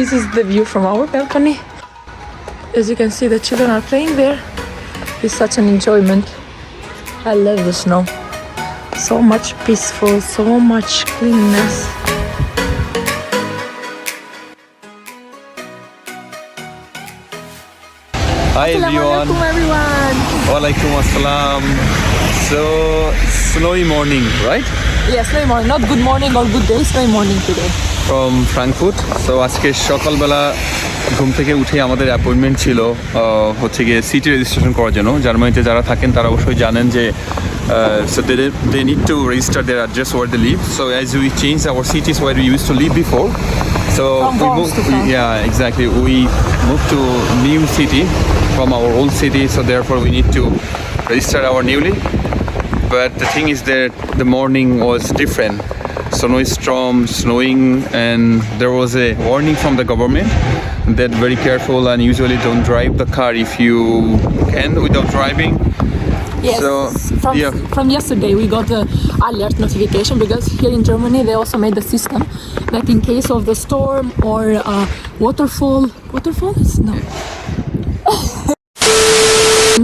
this is the view from our balcony. As you can see, the children are playing there. It's such an enjoyment. I love the snow. So much peaceful, so much cleanness. Hi everyone. Everyone. Walaikum assalam. So snowy morning, right? Yes, snowy morning. Not good morning or good day. Snowy morning today. From Frankfurt. So আজকে সকালবেলা ঘুম থেকে উঠে আমাদের appointment ছিল হচ্ছে গিয়ে city registration করার জন্য। জার্মানিতে যারা থাকেন তারা অবশ্যই জানেন যে so they need to register their address where they live. So as we changed our cities where we used to live before, so we moved. Yeah, exactly. We moved to new city from our old city. So therefore we need to register our newly. But the thing is that the morning was different. Snowstorm, snowing, and there was a warning from the government that very careful and usually don't drive the car if you can without driving. Yes, so, from yesterday we got the alert notification because here in Germany they also made the system that in case of the storm or waterfalls? No.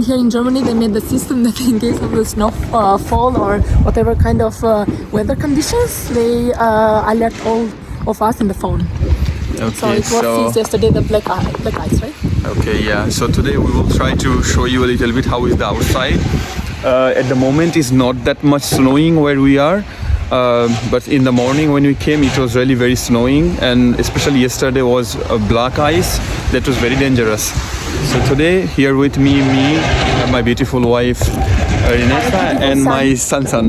Here in Germany they made the system that in case of the snowfall or whatever kind of weather conditions, they alert all of us in the phone. Okay, so it was since yesterday the black ice, right? Okay, yeah. So today we will try to show you a little bit how is the outside. At the moment it's not that much snowing where we are. But in the morning when we came it was really very snowing, and especially yesterday was a black ice that was very dangerous. So today here with me and my beautiful wife Renata and my son.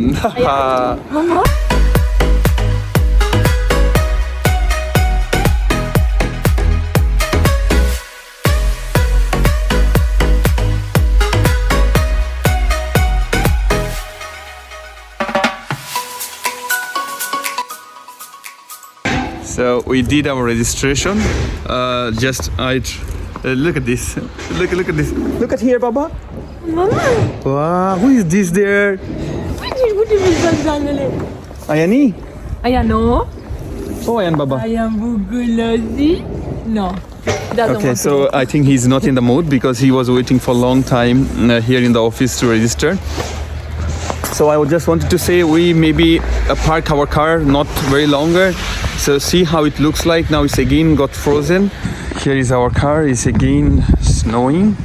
So we did our registration. Look at this. Look at this. Look at here, Baba. Mama. Wow, who is this there? Ayani? Ayano. Oh, Ayan Baba. Ayam Bugulazi. No. Okay, so I think he's not in the mood because he was waiting for a long time here in the office to register. So I just wanted to say we maybe park our car not very longer. So see how it looks like. Now it's again got frozen. Here is our car. It's again snowing.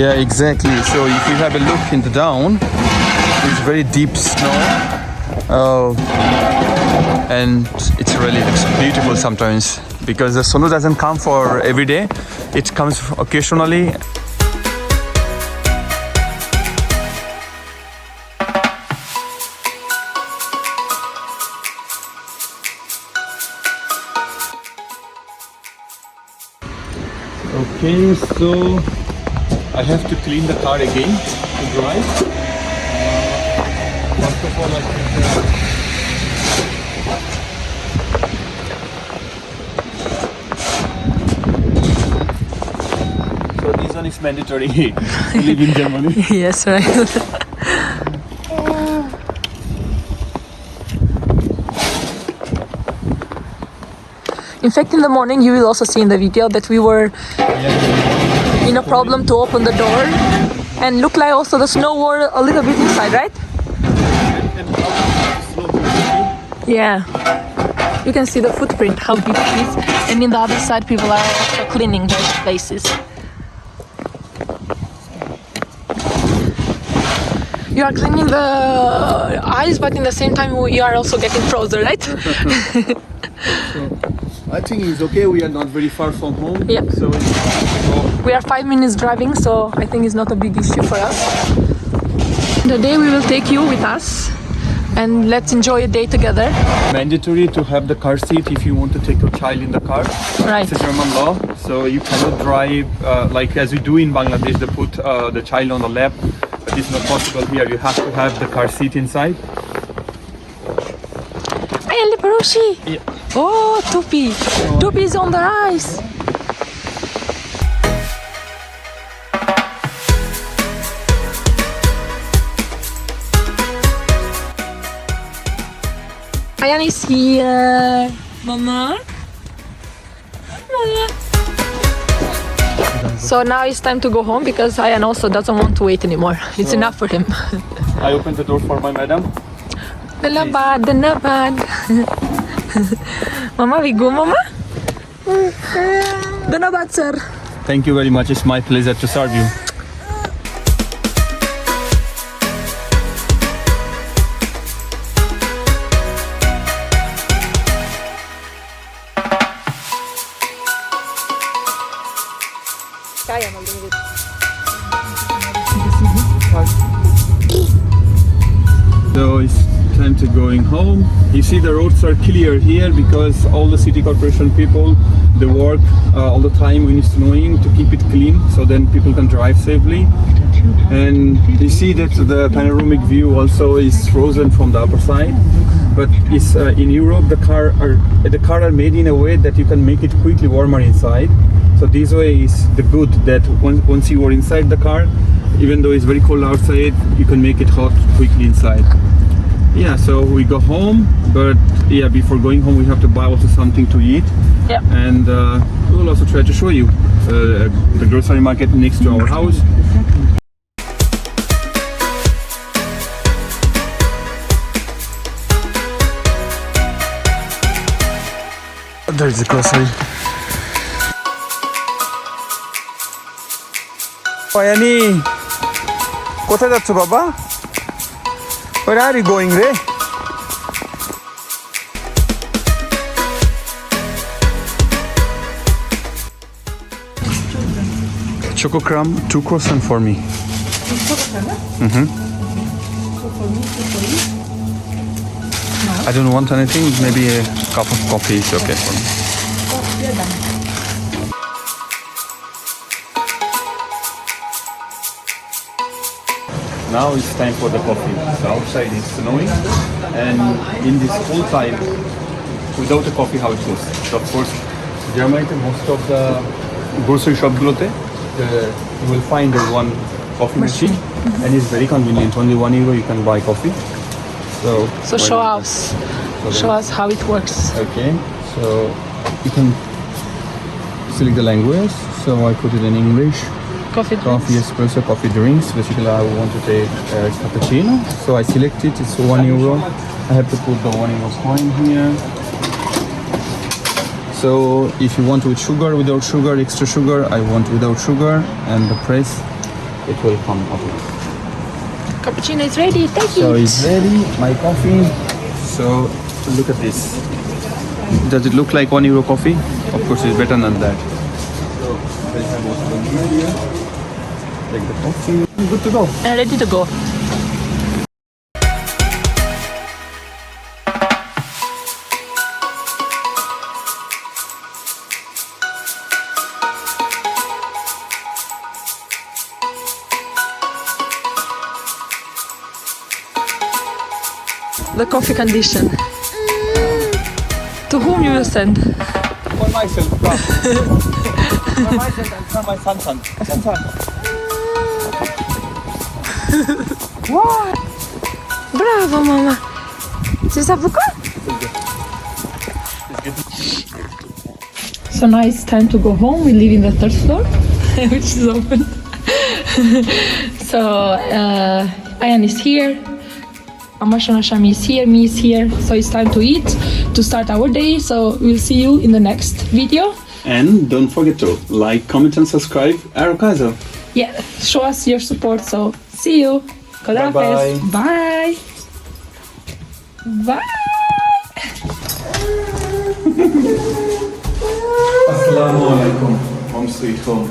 Yeah, exactly. So if you have a look in the down, it's very deep snow. And it's really beautiful sometimes because the snow doesn't come for every day. It comes occasionally. Okay, so I have to clean the car again to drive. First of all, I think so this one is mandatory to live in Germany. Yes, right. In fact, in the morning you will also see in the video that we were in a problem to open the door, and look like also the snow were a little bit inside, right? Yeah, you can see the footprint, how deep it is, and in the other side people are also cleaning those places. You are cleaning the ice, but in the same time you are also getting frozen, right? I think it's okay. We are not very far from home. Yeah. So we are 5 minutes driving, so I think it's not a big issue for us. Today we will take you with us and let's enjoy a day together. Mandatory to have the car seat if you want to take your child in the car. Right. It's a German law, so you cannot drive like as we do in Bangladesh. They put the child on the lap, but it's not possible here. You have to have the car seat inside. Yeah. Oh, Tupi. Tupi is on the ice. Ayan is here. Mama. Mama. So now it's time to go home because Ayan also doesn't want to wait anymore. It's enough for him. I opened the door for my madam. Danabad. Mama, we go, Mama? Danabad, sir. Thank you very much. It's my pleasure to serve you. So it's time to going home. You see the roads are clear here because all the city corporation people, they work all the time when it's snowing to keep it clean so then people can drive safely. And you see that the panoramic view also is frozen from the upper side. But it's in Europe the car are made in a way that you can make it quickly warmer inside. So this way is the good that once you are inside the car, even though it's very cold outside, you can make it hot quickly inside. Yeah, so we go home, but yeah, before going home we have to buy also something to eat. Yeah. And we will also try to show you the grocery market next to our house. There's the grocery. Ayani, কোথায় যাচ্ছ বাবা? Where are you going, Ray? Choco crumb, 2 croissant for me. I don't want anything. Maybe a cup of coffee is okay for me. Now it's time for the coffee. So outside is snowing, and in this cold time, without a coffee, how it goes? So of course, Germany, most of the grocery shop you will find one coffee machine, and it's very convenient. Only €1 you can buy coffee. So show us how it works. Okay, so you can select the language. So I put it in English. Coffee espresso, coffee drinks. Basically, I want to take cappuccino. So I select it. It's €1. I have to put the €1 coin here. So if you want with sugar, without sugar, extra sugar, I want without sugar, and the price it will come up. Cappuccino is ready. Take it. So it's ready. My coffee. So look at this. Does it look like €1 coffee? Of course, it's better than that. So I have also the media. Take the coffee. Good to go. And ready to go. The coffee condition. To whom you will send? For myself, come. For myself and for my son. Wow! Bravo, Mama! C'est ça pourquoi? So now it's time to go home. We live in the 3rd floor, which is open. So Ayan is here. Amashana Shami is here, me is here. So it's time to eat, to start our day. So we'll see you in the next video. And don't forget to like, comment and subscribe. Arokazo. Yeah, show us your support. So see you. Bye-bye. Bye. Bye. Assalamu alaikum. Home sweet home.